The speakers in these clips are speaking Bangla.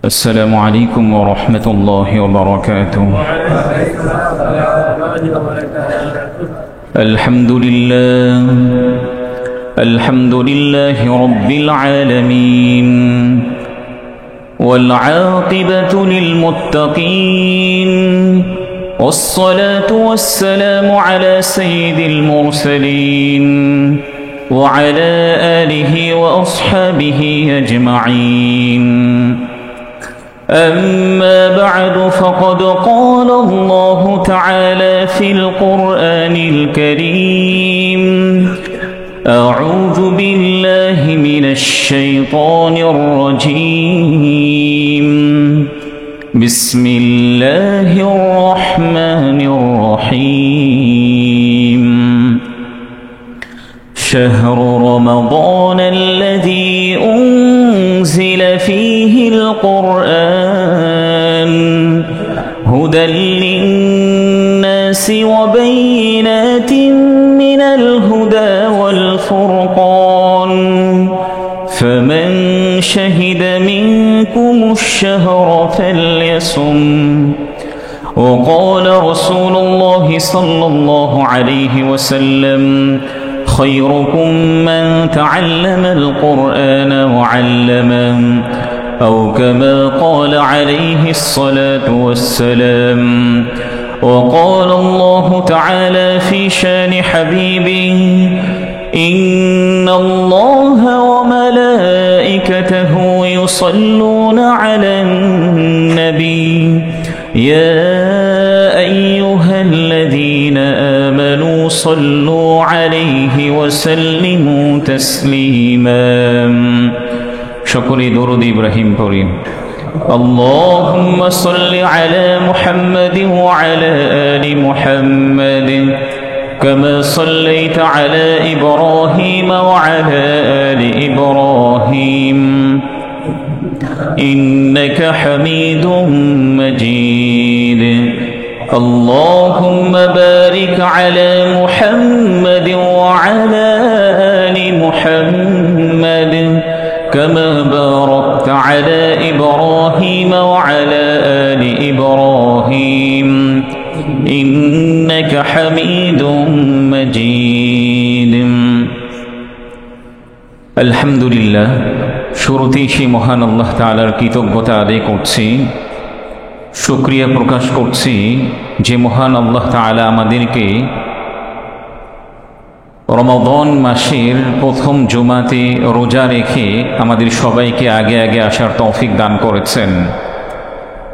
السلام عليكم ورحمة الله وبركاته. الحمد لله رب العالمين، والعاقبة للمتقين، والصلاة والسلام على سيد المرسلين وعلى آله وأصحابه أجمعين. أما بعد، فقد قال الله تعالى في القرآن الكريم: أعوذ بالله من الشيطان الرجيم، بسم الله الرحمن الرحيم. شهر رمضان الذي أنزل فيه القرآن هدى للناس وبينات من الهدى والفرقان، فمن شهد منكم الشهر فليصم. وقال رسول الله صلى الله عليه وسلم: خيركم من تعلم القرآن وعلمه، أو كما قال عليه الصلاة والسلام. وقال الله تعالى في شان حبيبه: إن الله وملائكته يصلون على النبي، يا أيها الذين آمنوا صلوا عليه وسلموا تسليما. شكري درود إبراهيم পড়ি। اللهم صل على محمد وعلى آل محمد كما صليت على إبراهيم وعلى آل إبراهيم إنك حميد مجيد. اللهم بارك على محمد وعلى آل محمد كما باركت على إبراهيم وعلى آل إبراهيم إنك حميد مجيد. الحمد لله। শুরুতেই সেই মহান আল্লাহ তাআলার কৃতজ্ঞতা আদায় করছি, শুকরিয়া প্রকাশ করছি যে মহান আল্লাহ তাআলা আমাদেরকে রমাদান মাসের প্রথম জুমাতে রোজা রেখে আমাদের সবাইকে আগে আগে আসার তৌফিক দান করেছেন।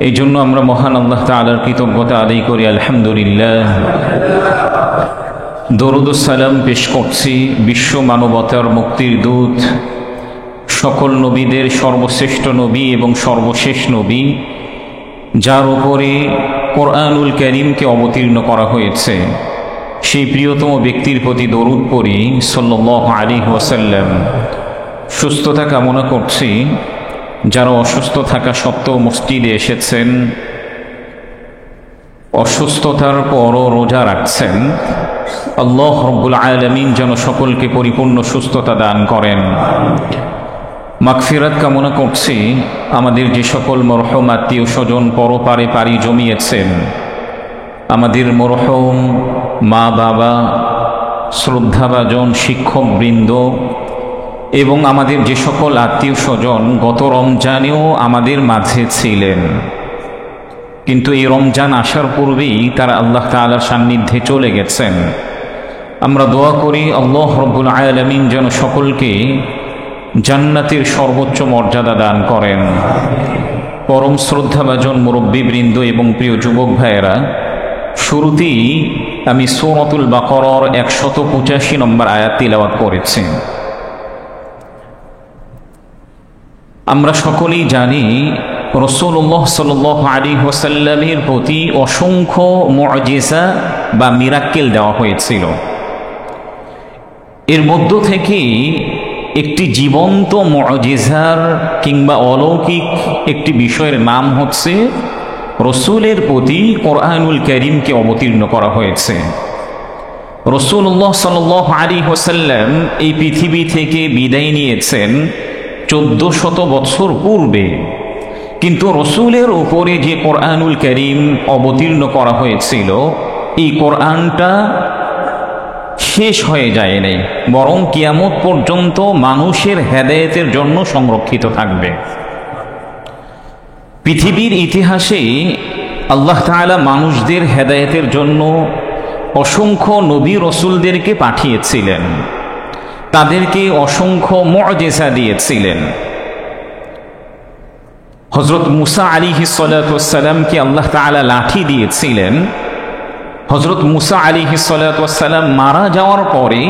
এই জন্য আমরা মহান আল্লাহ তাআলার কৃতজ্ঞতা আদায় করি, আলহামদুলিল্লাহ। দরুদ ও সালাম পেশ করছি বিশ্ব মানবতার মুক্তির দূত, সকল নবীদের সর্বশ্রেষ্ঠ নবী এবং সর্বশেষ নবী, যার উপরে কোরআনুল কারীমকে অবতীর্ণ করা হয়েছে, সেই প্রিয়তম ব্যক্তির প্রতি দরুদ পড়ি সাল্লাল্লাহু আলাইহি ওয়াসাল্লাম। সুস্থতা কামনা করছি যারা অসুস্থ থাকা সত্ত্বেও মসজিদে এসেছেন, অসুস্থতার পরও রোজা রাখছেন, আল্লাহ রাব্বুল আলামিন যেন সকলকে পরিপূর্ণ সুস্থতা দান করেন। মাগফিরাত কামনা করছি আমাদের যে সকল মরহুম আত্মীয় স্বজন পরপারে পাড়ি জমিয়েছেন, আমাদের মরহুম মা বাবা, শ্রদ্ধাভাজন শিক্ষকবৃন্দ এবং আমাদের যে সকল আত্মীয় স্বজন গত রমজানেও আমাদের মাঝে ছিলেন, কিন্তু এই রমজান আসার পূর্বেই তারা আল্লাহ তাআলার সান্নিধ্যে চলে গেছেন। আমরা দোয়া করি আল্লাহ রাব্বুল আলামিন যেন সকলকে জান্নাতের সর্বোচ্চ মর্যাদা দান করেন। পরম শ্রদ্ধাভাজন মুরব্বীবৃন্দ এবং প্রিয় যুবক ভাইয়েরা, শুরুতেই আমি সূরাতুল বাকারার 185 নম্বর আয়াত তিলাওয়াত করেছি। আমরা সকলেই জানি রাসূলুল্লাহ সাল্লাল্লাহু আলাইহি ওয়াসাল্লামের প্রতি অসংখ্য মুআজিজা বা মিরাক্কেল দেওয়া হয়েছিল। এর মধ্য থেকে একটি জীবন্ত মুআজিজার কিংবা অলৌকিক একটি বিষয়ের নাম হচ্ছে রসুলের প্রতি কোরআনুল কারীমকে অবতীর্ণ করা হয়েছে। রাসূলুল্লাহ সাল্লাল্লাহু আলাইহি ওয়াসাল্লাম এই পৃথিবী থেকে বিদায় নিয়েছেন 1400 বছর পূর্বে, কিন্তু রসুলের উপরে যে কোরআনুল কারীম অবতীর্ণ করা হয়েছিল, এই কোরআনটা শেষ হয়ে যায় নাই, বরং কিয়ামত পর্যন্ত মানুষের হেদায়েতের জন্য সংরক্ষিত থাকবে। পৃথিবীর ইতিহাসে আল্লাহ তাআলা মানুষদের হেদায়েতের জন্য অসংখ্য নবী রসুলদেরকে পাঠিয়েছিলেন, তাদেরকে অসংখ্য মুআজিজা দিয়েছিলেন। হযরত মুসা আলাইহিস সালাতু ওয়াস সালামকে আল্লাহ তাআলা লাঠি দিয়েছিলেন। হযরত মুসা আলাইহিস সালাতু ওয়াস সালাম মারা যাওয়ার পরে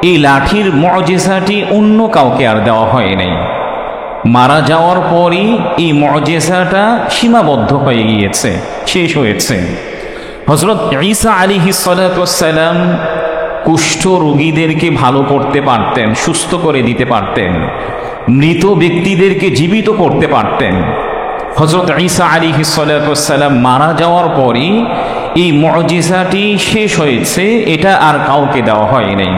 এই লাঠির মুআজিজাটি অন্য কাউকে আর দেওয়া হয় নাই। মারা যাওয়ার পরই এই মুআজিজাটা সীমাবদ্ধ হয়ে গিয়েছে, শেষ হয়েছে। হযরত ঈসা আলাইহিস সালাতু ওয়াস সালাম কুষ্ঠ রোগীদেরকে ভালো করতে পারতেন, সুস্থ করে দিতে পারতেন, মৃত ব্যক্তিদেরকে জীবিত করতে পারতেন। হযরত ঈসা আলাইহিস সালাতু ওয়াস সালাম মারা যাওয়ার পরই এই মুআজিজাটি শেষ হয়েছে, এটা আর কাউকে দেওয়া হয় নাই।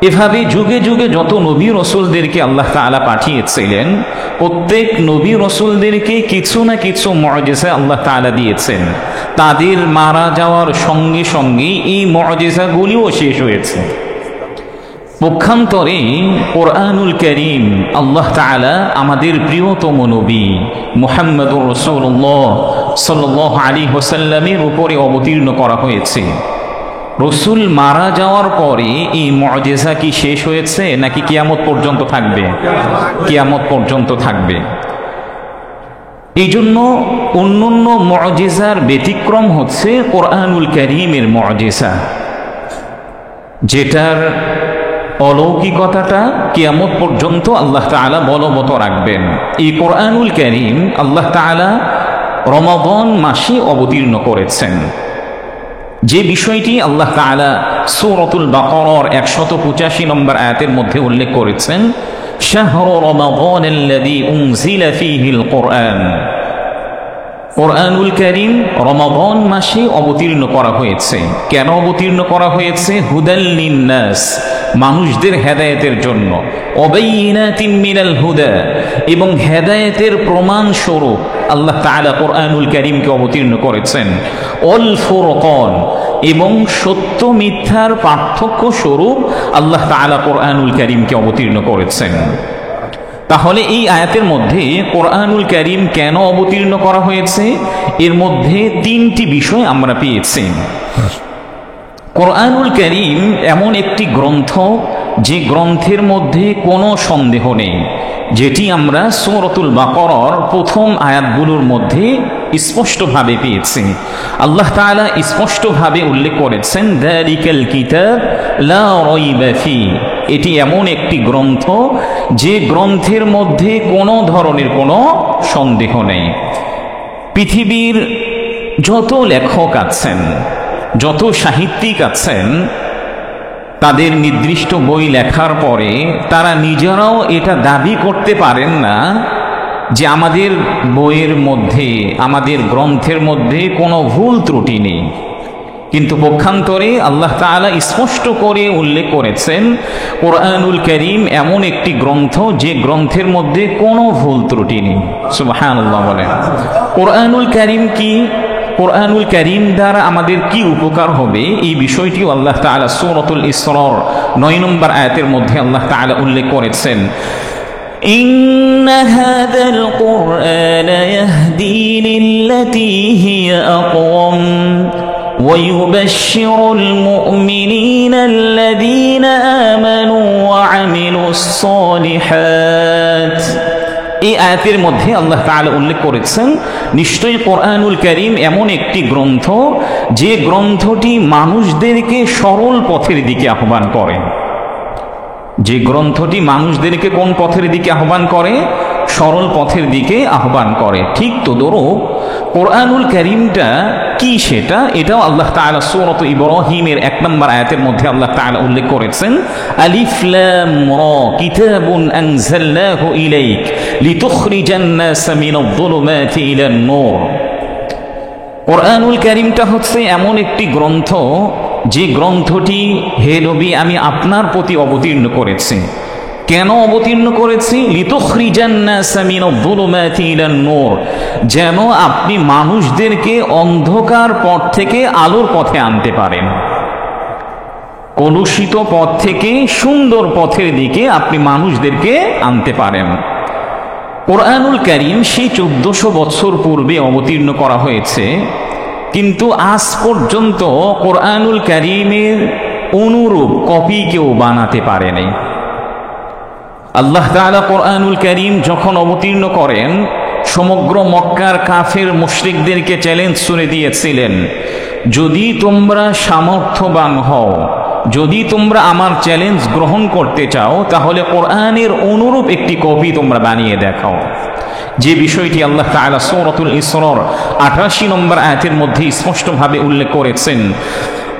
এভাবে যুগে যুগে যত নবী রসুলদেরকে আল্লাহ তাআলা পাঠিয়েছিলেন, প্রত্যেক নবী রসুলদেরকে কিছু না কিছু মুআজিজা আল্লাহ তাআলা দিয়েছেন। তাদের মারা যাওয়ার সঙ্গে সঙ্গে এই মুআজিজাগুলিও শেষ হয়েছে। পক্ষান্তরে কোরআনুল কারীম আল্লাহ তাআলা আমাদের প্রিয়তম নবী মুহাম্মদুর রাসূলুল্লাহ সাল্লাল্লাহু আলাইহি ওয়াসাল্লামের উপরে অবতীর্ণ করা হয়েছে। রসুল মারা যাওয়ার পরে এই মুআজিজা কি শেষ হয়েছে নাকি কিয়ামত পর্যন্ত থাকবে? কিয়ামত পর্যন্ত থাকবে। এই জন্য অন্যান্য মুআজিজার ব্যতিক্রম হচ্ছে কোরআনুল কারীমের মুআজিজা, যেটার অলৌকিকতাটা কিয়ামত পর্যন্ত আল্লাহ তাআলা বলবৎ রাখবেন। এই কোরআনুল কারীম আল্লাহ তাআলা রমাদান মাসে অবতীর্ণ করেছেন। যে বিষয়টি আল্লাহ তাআলা সূরাতুল বাকারার 185 নম্বর আয়াতের মধ্যে উল্লেখ করেছেন, শাহরু রমাদানাল্লাযী উনজিলা ফীহিল কুরআন। কোরআনুল কারীম রমাদান মাসে অবতীর্ণ করা হয়েছে। কেন অবতীর্ণ করা হয়েছে? হুদাল লিন্নাস, মানুষদের হেদায়েতের জন্য, ওয়াবাইয়িনাতিন মিনাল হুদা, এবং হেদায়েতের প্রমাণ স্বরূপ আল্লাহ তাআলা কোরআনুল কারীমকে অবতীর্ণ করেছেন। ওয়াল ফুরকান, এবং সত্য মিথ্যার পার্থক্য স্বরূপ আল্লাহ তাআলা কোরআনুল কারীমকে অবতীর্ণ করেছেন। তাহলে এই আয়াতের মধ্যে কোরআনুল কারীম কেন অবতীর্ণ করা হয়েছে, এর মধ্যে তিনটি বিষয় আমরা পেয়েছি। কোরআনুল কারীম এমন একটি গ্রন্থ যে গ্রন্থের মধ্যে কোনো সন্দেহ নেই, যেটি আমরা সূরাতুল বাকারার প্রথম আয়াতগুলোর মধ্যে স্পষ্টভাবে পেয়েছি। আল্লাহ তাআলা স্পষ্টভাবে উল্লেখ করেছেন, যালিকাল কিতাব লা রাইবা ফী, এটি এমন একটি গ্রন্থ যে গ্রন্থের মধ্যে কোনো ধরনের কোনো সন্দেহ নেই। পৃথিবীর যত লেখক আছেন, যত সাহিত্যিক আছেন, তাদের নির্দিষ্ট বই লেখার পরে তারা নিজেরাও এটা দাবি করতে পারেন না যে আমাদের বইয়ের মধ্যে, আমাদের গ্রন্থের মধ্যে কোনো ভুল ত্রুটি নেই। কিন্তু পক্ষান্তরে আল্লাহ তাআলা স্পষ্ট করে উল্লেখ করেছেন, কোরআনুল কারীম এমন একটি গ্রন্থ যে গ্রন্থের মধ্যে কোনো ভুল ত্রুটি নেই। সুবহানাল্লাহ বলেন। কোরআনুল কারীম কি? কোরআনুল কারীম দ্বারা আমাদের কি উপকার হবে, এই বিষয়টিও আল্লাহ তাআলা সূরাতুল ইসরার 9 নম্বর আয়াতের মধ্যে আল্লাহ তাআলা উল্লেখ করেছেন, ইন্না হাযাল কুরআনা ইয়াহদি লিল্লাতী হিয়া আকওয়াম ওয়া ইউবাশশিরুল মুমিনিনা আল্লাযীনা আমানু ওয়া আমিলুস সালিহাত। এই আয়াতের মধ্যে আল্লাহ তাআলা উল্লেখ করেছেন, নিশ্চয়ই কোরআনুল কারীম এমন একটি গ্রন্থ যে গ্রন্থটি মানুষদেরকে সরল পথের দিকে আহ্বান করে। যে গ্রন্থটি মানুষদেরকে কোন পথের দিকে আহ্বান করে? সরল পথের দিকে আহ্বান করে। ঠিক তদ্রূপ কোরআনুল কারীমটা কি সেটা, এটাও আল্লাহ তাআলা সূরাত ইব্রাহিমের 1 নম্বর আয়াতের মধ্যে আল্লাহ তাআলা উল্লেখ করেছেন, আলিফ লাম রা কিতাবুন আনজালনাহু ইলাইক লিতুখরিজান নাস মিনাল যুলুমাতি ইলান নূর। কোরআনুল কারীমটা হচ্ছে এমন একটি গ্রন্থ যে গ্রন্থটি হে নবী আমি আপনার প্রতি অবতীর্ণ করেছি, কেন অবতীর্ণ করেছি? লিতুখরিজান্নাসা মিনায-যুলুমাতি ইলান-নূর, যেন আপনি মানুষদেরকে অন্ধকার পথ থেকে আলোর পথে আনতে পারেন। কলুষিত পথ থেকে সুন্দর পথের দিকে আপনি মানুষদেরকে আনতে পারেন। কোরআনুল কারীম সেই 1400 বছর পূর্বে অবতীর্ণ করা হয়েছে, কিন্তু আজ পর্যন্ত কোরআনুল কারীমের অনুরূপ কপি কেউ বানাতে পারে নাই। আল্লাহ তাআলা কোরআনুল কারীম যখন অবতীর্ণ করেন, সমগ্র মক্কার কাফের মুশরিকদেরকে চ্যালেঞ্জ করে দিয়েছিলেন, যদি তোমরা সামর্থ্যবান হও, যদি তোমরা আমার চ্যালেঞ্জ গ্রহণ করতে চাও, তাহলে কোরআনের অনুরূপ একটি কপি তোমরা বানিয়ে দেখাও। যে বিষয়টি আল্লাহ তাআলা সূরাতুল ইসরার 88 নম্বর আয়াতের মধ্যে স্পষ্টভাবে উল্লেখ করেছেন,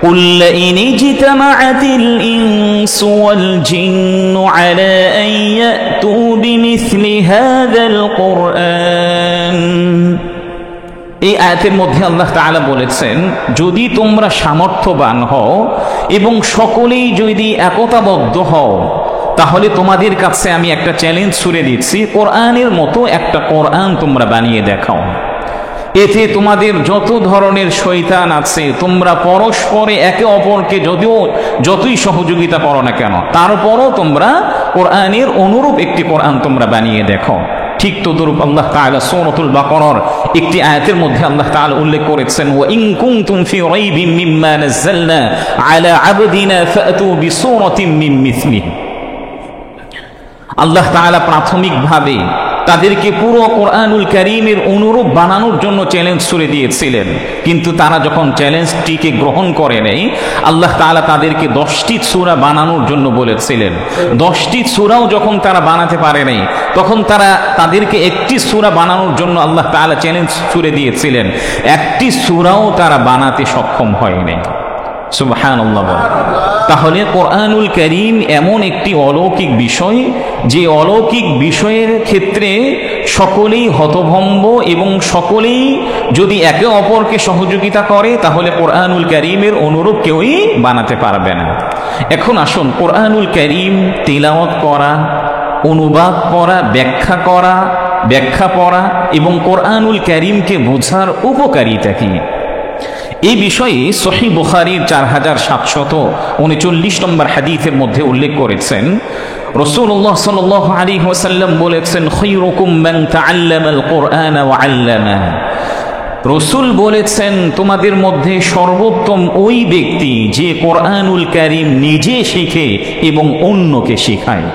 قُلْ لَئِنِ اجْتَمَعَتِ الْإِنسُ وَالْجِنُّ عَلَىٰ أَن يَأْتُوا بِمِثْلِ هَٰذَا الْقُرْآنِ। এই আয়াতের মধ্যে আল্লাহ তাআলা বলেছেন, যদি তোমরা সামর্থ্যবান হও এবং সকলেই যদি একতাবদ্ধ হও, তাহলে তোমাদের কাছে আমি একটা চ্যালেঞ্জ ছুড়ে দিচ্ছি, কোরআনের মতো একটা কোরআন তোমরা বানিয়ে দেখাও। এতে তোমাদের যত ধরনের শয়তান আছে, তোমরা পরস্পরে একে অপরকে যতই সহযোগিতা করো না কেন, তারপরও তোমরা কোরআনের অনুরূপ একটি কোরআন তোমরা বানিয়ে দেখো। ঠিক তদ্রূপ আল্লাহ তাআলা সূরাতুল বাকারার একটি আয়াতের মধ্যে আল্লাহ তাআলা উল্লেখ করেছেন, ওয়া ইন কুনতুম ফি রাইবিন মিম্মা নাযালনা আলা আবদিনা ফাতু বিসূরাতিন মিন মিসলিহি। আল্লাহ তাআলা প্রাথমিকভাবে তাদেরকে পুরো কোরআনুল কারীমের অনুরূপ বানানোর জন্য চ্যালেঞ্জ ছুড়ে দিয়েছিলেন, কিন্তু তারা যখন চ্যালেঞ্জটিকে গ্রহণ করে নেই, আল্লাহ তাআলা তাদেরকে 10টি সূরা বানানোর জন্য বলেছিলেন। 10টি সূরাও যখন তারা বানাতে পারে নাই, তখন তাদেরকে একটি সূরা বানানোর জন্য আল্লাহ তাআলা চ্যালেঞ্জ ছুড়ে দিয়েছিলেন, একটি সূরাও তারা বানাতে সক্ষম হয়নি। সুবহানাল্লাহ। তাহলে কোরআনুল কারীম এমন একটি অলৌকিক বিষয়, যে অলৌকিক বিষয়ের ক্ষেত্রে সকলেই হতভম্ব এবং সকলেই যদি একে অপরকে সহযোগিতা করে, তাহলে কোরআনুল কারীমের অনুরূপ কেউই বানাতে পারবে না। এখন আসুন, কোরআনুল কারীম তিলাওয়াত করা, অনুবাদ করা, ব্যাখ্যা পড়া এবং কোরআনুল কারীমকে বোঝার উপকারিতা কি, এই বিষয়ে সহিহ বুখারীর 4739 নম্বর হাদিসের মধ্যে উল্লেখ করেছেন, রাসূলুল্লাহ সাল্লাল্লাহু আলাইহি ওয়াসাল্লাম বলেছেন, খায়রুকুম মান তাআল্লামাল কুরআনা ওয়া আল্লামাহু। রাসূল বলেছেন, তোমাদের মধ্যে সর্বোত্তম ওই ব্যক্তি যে কোরআনুল কারীম নিজে শিখে এবং অন্যকে শেখায়।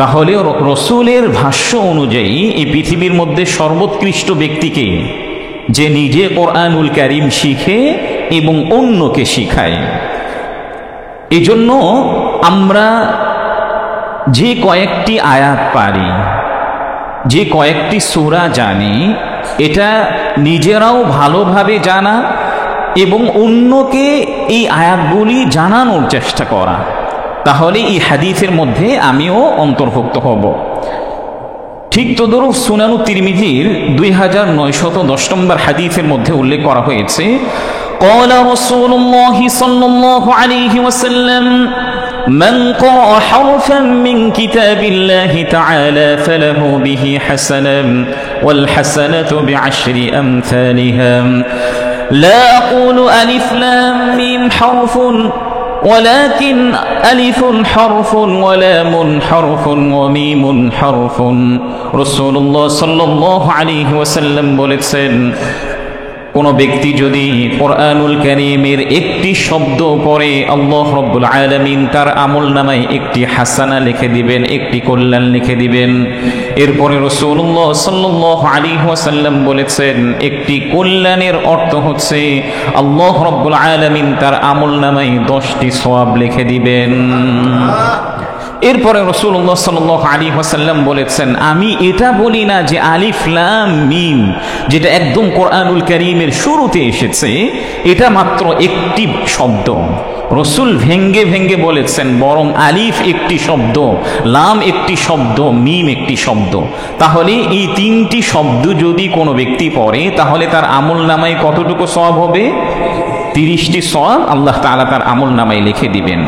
তাহলে রাসূলের ভাষ্য অনুযায়ী এই পৃথিবীর মধ্যে সর্বোৎকৃষ্ট ব্যক্তিকে, যে নিজে কোরআনুল কারীম শিখে এবং অন্যকে শিখায়। এজন্য আমরা যে কয়েকটি আয়াত পারি, যে কয়েকটি সূরা জানি, এটা নিজেরাও ভালোভাবে জানা এবং অন্যকে এই আয়াতগুলি জানানোর চেষ্টা করা, তাহলে এই হাদিসের মধ্যে আমিও অন্তর্ভুক্ত হব। ঠিক তদ্রূপ সুনানু তিরমিজির 2910 নম্বর হাদিসের মধ্যে উল্লেখ করা হয়েছে, قال رسول الله صلى الله عليه وسلم من قرأ حرفا من كتاب الله تعالى فله به حسنة والحسنة بعشر أمثالها لا أقول ألف لام ميم حرف ولكن ألف حرف ولام حرف وميم حرف। رسول الله صلى الله عليه وسلم বলেছেন, কোন ব্যক্তি যদি কোরআনুল কারীমের একটি শব্দ পড়ে, আল্লাহ রাব্বুল আলামিন তার আমলনামায় একটি হাসানা লিখে দিবেন, একটি কল্যাণ লিখে দিবেন। এরপরে রাসূলুল্লাহ সাল্লাল্লাহু আলাইহি ওয়াসাল্লাম বলেছেন, একটি কল্যাণের অর্থ হচ্ছে আল্লাহ রাব্বুল আলামিন তার আমলনামায় 10টি সওয়াব লিখে দিবেন। এরপরে রাসূলুল্লাহ সাল্লাল্লাহু আলাইহি ওয়াসাল্লাম বলেছেন, আমি এটা বলি না যে আলিফ লাম মিম, যেটা একদম কোরআনুল কারীমের শুরুতে এসেছে, এটা মাত্র একটি শব্দ। রাসূল ভেঙ্গে ভেঙ্গে বলেছেন, বরং আলিফ একটি শব্দ, লাম একটি শব্দ, মিম একটি শব্দ। তাহলে এই 3টি শব্দ যদি কোনো ব্যক্তি পড়ে, তাহলে তার আমলনামায় কতটুকু সওয়াব হবে? 30টি সওয়াব আল্লাহ তাআলা তার আমলনামায় লিখে দিবেন।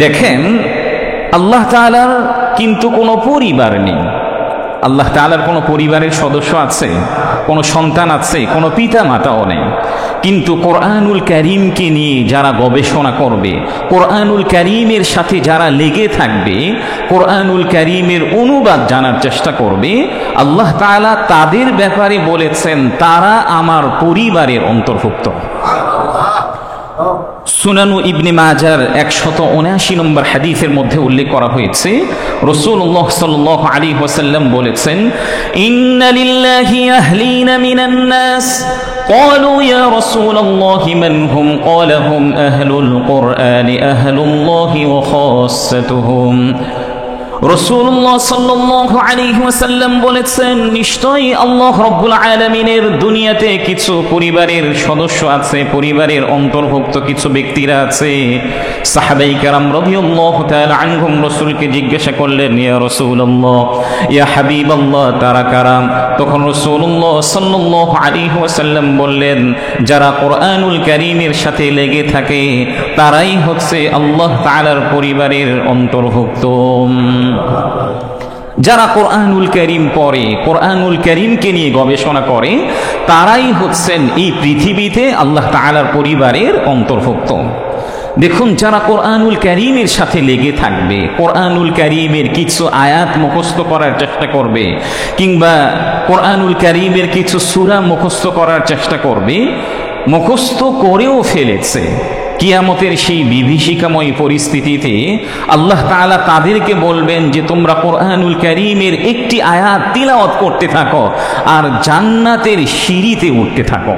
দেখেন, আল্লাহ তাআলার কিন্তু কোনো পরিবার নেই। আল্লাহ তাআলার কোনো পরিবারের সদস্য আছে, কোনো সন্তান আছে, কোনো পিতা মাতাও নেই। কিন্তু কোরআনুল কারীমকে নিয়ে যারা গবেষণা করবে, কোরআনুল কারীমের সাথে যারা লেগে থাকবে, কোরআনুল কারীমের অনুবাদ জানার চেষ্টা করবে, আল্লাহ তাআলা তাদের ব্যাপারে বলেছেন তারা আমার পরিবারের অন্তর্ভুক্ত। সুনানু ইবনে মাজার 179 নম্বর হাদিসের মধ্যে উল্লেখ করা হয়েছে, রাসূলুল্লাহ সাল্লাল্লাহু আলাইহি ওয়াসাল্লাম বলেছেন, ইন্না লিল্লাহি আহলিনা মিনান নাস ক্বালু ইয়া রাসূলুল্লাহি মান হুম ক্বালা হুম আহলুল কুরআনি আহলুল্লাহি ওয়া খাসাতুহুম। রাসূলুল্লাহ সাল্লাল্লাহু আলাইহি ওয়াসাল্লাম বলেছেন, নিশ্চয়ই আল্লাহ রাব্বুল আলামিনের দুনিয়াতে কিছু পরিবারের সদস্য আছে, পরিবারের অন্তর্ভুক্ত কিছু ব্যক্তিরা আছে। সাহাবায়ে কেরাম রাদিয়াল্লাহু তাআলা আনহুম রাসূলকে জিজ্ঞাসা করলেন, ইয়া রাসূলুল্লাহ, ইয়া হাবিবাল্লাহ, তারা কারা? তখন রাসূলুল্লাহ সাল্লাল্লাহু আলাইহি ওয়াসাল্লাম বললেন, যারা কোরআনুল কারীমের সাথে লেগে থাকে তারাই হচ্ছে আল্লাহ তাআলার পরিবারের অন্তর্ভুক্ত। যারা কোরআনুল কারীম পড়ে, কোরআনুল কারীমকে নিয়ে গবেষণা করে, তারাই হচ্ছেন এই পৃথিবীতে আল্লাহ তাআলার পরিবারের অন্তর্ভুক্ত। দেখুন, যারা কোরআনুল কারীমের সাথে লেগে থাকবে, কোরআনুল কারীমের কিছু আয়াত মুখস্থ করার চেষ্টা করবে, কিংবা কোরআনুল কারীমের কিছু সূরা মুখস্থ করার চেষ্টা করবে, মুখস্থ করেও ফেলেছে, কিয়ামতের সেই বিভীষিকাময় পরিস্থিতিতে আল্লাহ তাআলা তাদেরকে বলবেন যে তোমরা কোরআনুল কারীমের একটি আয়াত তিলাওয়াত করতে থাকো আর জান্নাতের সিঁড়িতে উঠতে থাকো।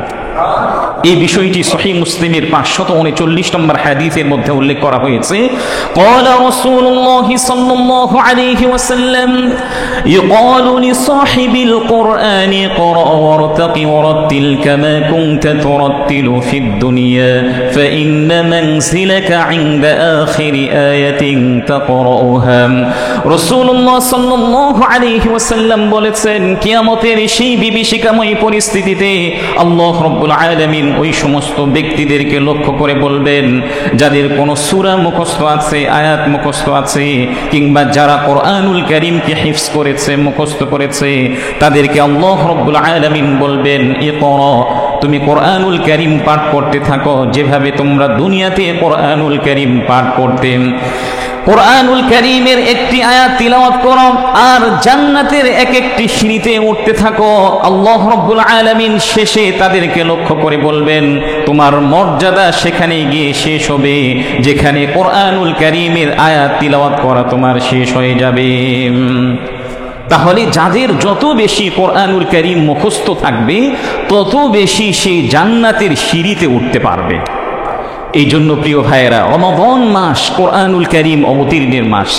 এই বিষয়টি সহিহ মুসলিমের 539 নম্বর হাদিসের মধ্যে উল্লেখ করা হয়েছে। ক্বালা রাসূলুল্লাহ সাল্লাল্লাহু আলাইহি ওয়াসাল্লাম, ইউকালু লিসাহিবিল কুরআনি ক্রা ওয়ারতাকি ওয়ারাতিল কামা কুনতা তুরাতিলু ফিদ দুনিয়া ফাইন্না মানসিলাকা ইনদা আখিরি আয়াতিন তাকরাউহা। রাসূলুল্লাহ সাল্লাল্লাহু আলাইহি ওয়াসাল্লাম বলেছেন, কিয়ামতের সেই বিভীষিকাময় পরিস্থিতিতে আল্লাহ রাব্বুল আলামিন ওই সমস্ত ব্যক্তিদেরকে লক্ষ্য করে বলবেন, যাদের কোনো সূরা মুখস্থ আছে, আয়াত মুখস্থ আছে, কিংবা যারা কোরআনুল কারীমকে হিফজ করেছে, মুখস্থ করেছে, তাদেরকে আল্লাহ রাব্বুল আলামিন বলবেন, ইকরা, তুমি কোরআনুল কারীম পাঠ করতে থাকো যেভাবে তোমরা দুনিয়াতে কোরআনুল কারীম পাঠ করতে। কোরআনুল কারীমের একটি আয়াত তিলাওয়াত করো আর জান্নাতের এক একটি সিঁড়িতে উঠতে থাকো। আল্লাহ রাব্বুল আলামিন শেষে তাদেরকে লক্ষ্য করে বলবেন, তোমার মর্যাদা সেখানে গিয়ে শেষ হবে যেখানে কোরআনুল কারীমের আয়াত তিলাওয়াত করা তোমার শেষ হয়ে যাবে। তাহলে যাদের যত বেশি কোরআনুল কারীম মুখস্থ থাকবে তত বেশি সেই জান্নাতের সিঁড়িতে উঠতে পারবে। এই জন্য প্রিয় ভাইয়েরা, রমাদান মাস কোরআনুল কারীম অবতীর্ণের মাস।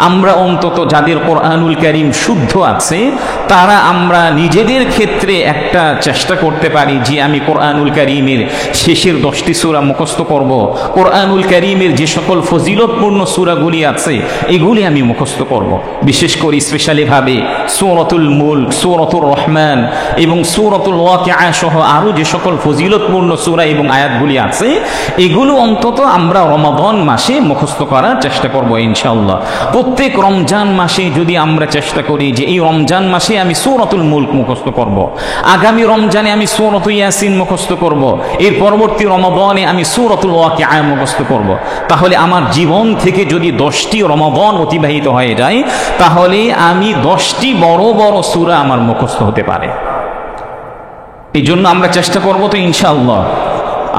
আমরা অন্তত যাদের কোরআনুল কারীম শুদ্ধ আছে তারা আমরা নিজেদের ক্ষেত্রে একটা চেষ্টা করতে পারি যে আমি কোরআনুল কারীমের শেষের 10টি সূরা মুখস্থ করব, কোরআনুল কারীমের যে সকল ফজিলতপূর্ণ সূরাগুলি আছে এগুলি আমি মুখস্থ করব। বিশেষ করে স্পেশালিভাবে সূরাতুল মুলক, সূরাতুর রহমান এবং সূরাতুল ওয়াকিআ সহ আরও যে সকল ফজিলতপূর্ণ সূরা এবং আয়াতগুলি আছে এগুলো অন্তত আমরা রমাদান মাসে মুখস্থ করার চেষ্টা করব ইনশাআল্লাহ। প্রত্যেক রমজান মাসে যদি আমরা চেষ্টা করি যে এই রমজান মাসে আমি সূরাতুল মুলক মুখস্থ করব, আগামী রমজানে আমি সূরাতুল ইয়াসিন মুখস্থ করব, এর পরবর্তী রমাদানে আমি সূরাতুল ওয়াকিআ মুখস্থ করব, তাহলে আমার জীবন থেকে যদি 10টি রমাদান অতিবাহিত হয়ে যায় তাহলে আমি 10টি বড় বড় সূরা আমার মুখস্থ হতে পারে। এই জন্য আমরা চেষ্টা করব তো ইনশাআল্লাহ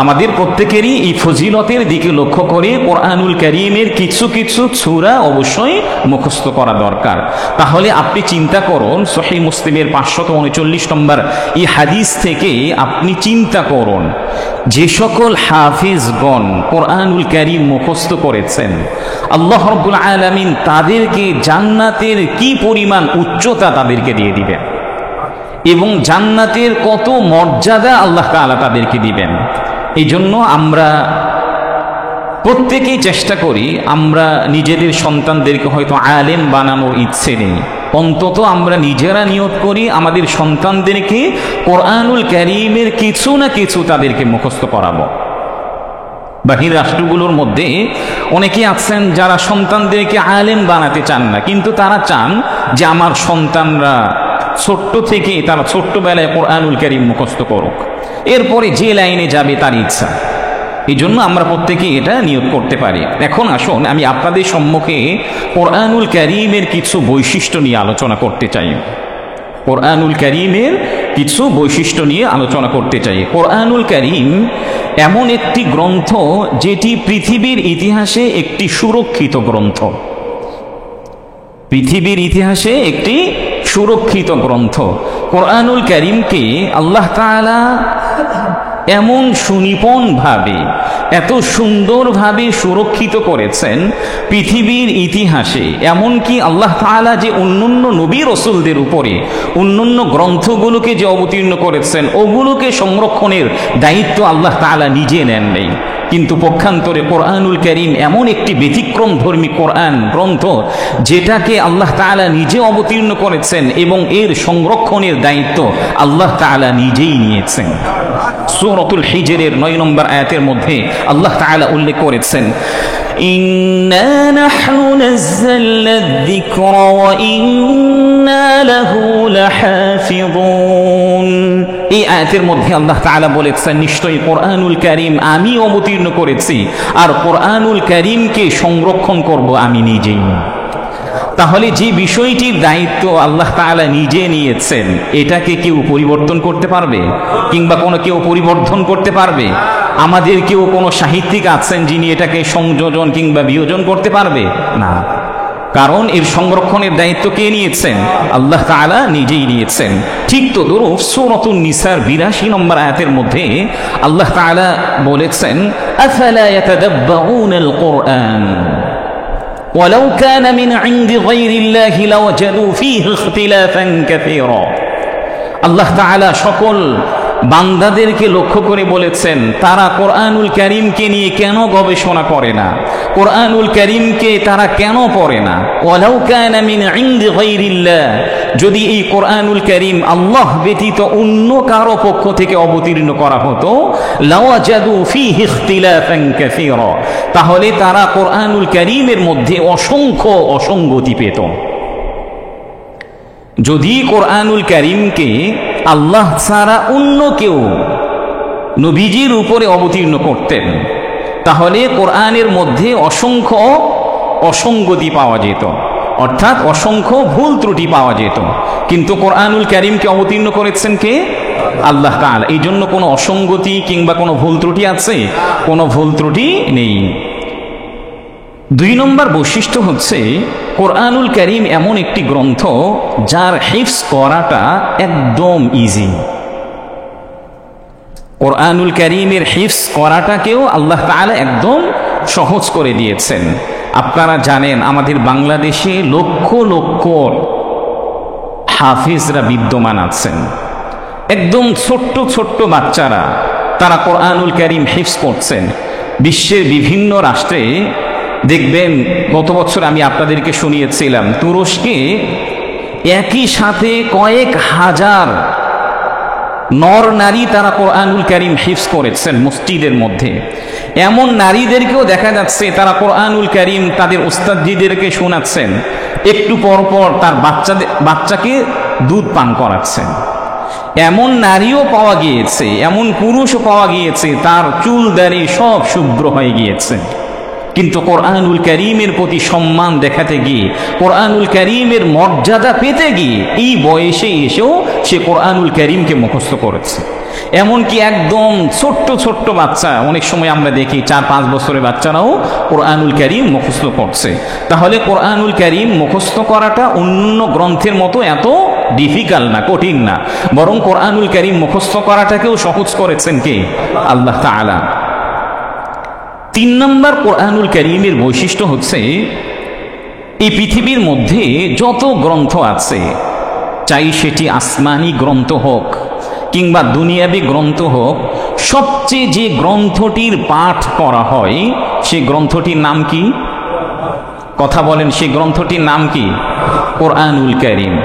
আমাদের প্রত্যেকেরই এই ফজিলতের দিকে লক্ষ্য করে কোরআনুল কারীমের কিছু কিছু সূরা অবশ্যই মুখস্থ করা দরকার। তাহলে আপনি চিন্তা করুন, সহিহ মুসলিমের 539 নম্বর এই হাদিস থেকে আপনি চিন্তা করুন, যে সকল হাফিজগণ কোরআনুল কারীম মুখস্থ করেছেন আল্লাহ রাব্বুল আলামিন তাদেরকে জান্নাতের কি পরিমাণ উচ্চতা তাদেরকে দিয়ে দিবেন এবং জান্নাতের কত মর্যাদা আল্লাহ তাআলা তাদেরকে দিবেন। এই জন্য আমরা প্রত্যেকেই চেষ্টা করি, আমরা নিজেদের সন্তানদেরকে হয়তো আলেম বানানোর ইচ্ছে নেই, অন্তত আমরা নিজেরা নিয়ত করি আমাদের সন্তানদেরকে কোরআনুল কারীমের কিছু না কিছু তাদেরকে মুখস্থ করাবো। বাহির রাষ্ট্রগুলোর মধ্যে অনেকে আছেন যারা সন্তানদেরকে আলেম বানাতে চান না, কিন্তু তারা চান যে আমার সন্তানরা ছোট্ট থেকে তারা ছোট্টবেলায় কোরআনুল কারীম মুখস্থ করুক, এরপরে যে লাইনে যাবে তার ইচ্ছা। এই জন্য আমরা প্রত্যেকে এটা নিয়ত করতে পারি। এখন আসুন আমি আপনাদের সম্মুখে কোরআনুল কারীমের কিছু বৈশিষ্ট্য নিয়ে আলোচনা করতে চাই। কোরআনুল কারীমের কিছু বৈশিষ্ট্য নিয়ে আলোচনা করতে চাই। কোরআনুল কারীম এমন একটি গ্রন্থ যেটি পৃথিবীর ইতিহাসে একটি সুরক্ষিত গ্রন্থ। পৃথিবীর ইতিহাসে একটি সুরক্ষিত গ্রন্থ। কোরআনুল কারীমকে আল্লাহ তাআলা এমন সুনিপুণভাবে, এত সুন্দরভাবে সুরক্ষিত করেছেন পৃথিবীর ইতিহাসে। এমনকি আল্লাহ তাআলা যে অন্যান্য নবী রাসূলদের উপরে অন্যান্য গ্রন্থগুলোকে যে অবতীর্ণ করেছেন, ওগুলোকে সংরক্ষণের দায়িত্ব আল্লাহ তাআলা নিজে নেন নেই, কিন্তু পক্ষান্তরে কোরআনুল কারীম এমন একটি ব্যতিক্রম ধর্মী কোরআন গ্রন্থ যেটাকে আল্লাহ তাআলা নিজে অবতীর্ণ করেছেন এবং এর সংরক্ষণের দায়িত্ব আল্লাহ তাআলা নিজেই নিয়েছেন। সূরাতুল হিজরের 9 নম্বর আয়াতের মধ্যে আল্লাহ তাআলা উল্লেখ করেছেন, ইন্না নাহনু নাযালনা যিকরা ওয়া ইন্না লাহু লাহাফিযুন। এই আয়াতের মধ্যে আল্লাহ তাআলা বলেছেন, নিশ্চয়ই কোরআনুল কারীম আমি অবতীর্ণ করেছি আর কোরআনুল কারীমকে সংরক্ষণ করব আমি নিজেই। তাহলে যে বিষয়টির দায়িত্ব আল্লাহ তাআলা নিজে নিয়েছেন, এটাকে কেউ পরিবর্তন করতে পারবে কিংবা কেউ পরিবর্ধন করতে পারবে? আমাদের কেউ কোনো সাহিত্যিক আছেন যিনি এটাকে সংযোজন কিংবা বিয়োজন করতে পারবে না, কারণ এর সংরক্ষণের দায়িত্ব কে নিয়েছেন? আল্লাহ তাআলা নিজেই নিয়েছেন। ঠিক তদ্রূপ সূরাতুন নিসার 82 নম্বর আয়াতের মধ্যে আল্লাহ তাআলা বলেছেন, আফালা ইয়াতাদাব্বারুনাল কুরআন ওয়ালাউ কানা মিন ইনদি গায়রিল্লাহি লাওয়াজাদু ফীহি ইখতিলাফান কাসীরা। আল্লাহ তাআলা সকল বান্দাদেরকে লক্ষ্য করে বলেছেন, তারা কোরআনুল কারীমকে নিয়ে কেন গবেষণা করে না, কোরআনুল কারীমকে তারা কেন পড়ে না। ওয়ালাউ কানা মিন ইনদি গায়রিল্লাহ, যদি এই কোরআনুল কারীম আল্লাহ ব্যতীত অন্য কারো পক্ষ থেকে অবতীর্ণ করা হতো, লাওয়াজাদু ফীহি ইখতিলাফান কাসীরা, তাহলে তারা কোরআনুল কারীমের মধ্যে অসংখ্য অসঙ্গতি পেত। যদি কোরআনুল কারীমকে আল্লাহ ছাড়া অন্য কেউ নবীজির উপরে অবতীর্ণ করতেন, তাহলে কোরআনের মধ্যে অসংখ্য অসঙ্গতি পাওয়া যেত, অর্থাৎ অসংখ্য ভুল ত্রুটি পাওয়া যেত। কিন্তু কোরআনুল কারীমকে অবতীর্ণ করেছেন কে? আল্লাহ তাআলা। এই জন্য কোনো অসঙ্গতি কিংবা কোনো ভুল ত্রুটি আছে? কোনো ভুল ত্রুটি নেই। 2 নম্বর বৈশিষ্ট্য হচ্ছে, কোরআনুল কারীম এমন একটি গ্রন্থ যার হিফজ করাটা একদম ইজি। কোরআনুল কারীমের হিফজ করাটাকেও আল্লাহ তাআলা একদম সহজ করে দিয়েছেন। আপনারা জানেন আমাদের বাংলাদেশে লক্ষ লক্ষ হাফিজরা বিদ্যমান আছেন, একদম ছোট্ট ছোট্ট বাচ্চারা তারা কোরআনুল কারীম হিফজ করছেন। বিশ্বের বিভিন্ন রাষ্ট্রে দেখবেন, গত বছর আমি আপনাদেরকে শুনিয়েছিলাম, তুরস্কে একই সাথে কয়েক হাজার নর নারী তারা কোরআনুল কারীম হিফজ করেছেন মসজিদের মধ্যে। এমন নারীদেরকেও দেখা যাচ্ছে তারা কোরআনুল কারীম তাদের উস্তাদজিদেরকে শোনাচ্ছেন, একটু পর পর তার বাচ্চাকে দুধ পান করাচ্ছেন। এমন নারীও পাওয়া গিয়েছে, এমন পুরুষও পাওয়া গিয়েছে তার চুল দাড়ি সব শুভ্র হয়ে গিয়েছে, কিন্তু কোরআনুল কারীমের প্রতি সম্মান দেখাতে গিয়ে, কোরআনুল কারীমের মর্যাদা পেতে গিয়ে এই বয়সে এসেও সে কোরআনুল কারীমকে মুখস্থ করেছে। এমনকি একদম ছোট্ট ছোট্ট বাচ্চা, অনেক সময় আমরা দেখি 4-5 বছরের বাচ্চারাও কোরআনুল কারীম মুখস্থ করছে। তাহলে কোরআনুল কারীম মুখস্থ করাটা অন্য গ্রন্থের মতো এত ডিফিকাল্ট না, কঠিন না, বরং কোরআনুল কারীম মুখস্থ করাটাকেও সহজ করেছেন কে? আল্লাহ তাআলা। 3 নম্বর কোরআনুল কারীমের বৈশিষ্ট্য হচ্ছে, এই পৃথিবীর মধ্যে যত গ্রন্থ আছে, চাই সেটি আসমানি গ্রন্থ হোক কিংবা দুনিয়াবি গ্রন্থ হোক, সবচেয়ে যে গ্রন্থটির পাঠ করা হয় সেই গ্রন্থটির নাম কি? কথা বলেন, সেই গ্রন্থটির নাম কি? কোরআনুল কারীম।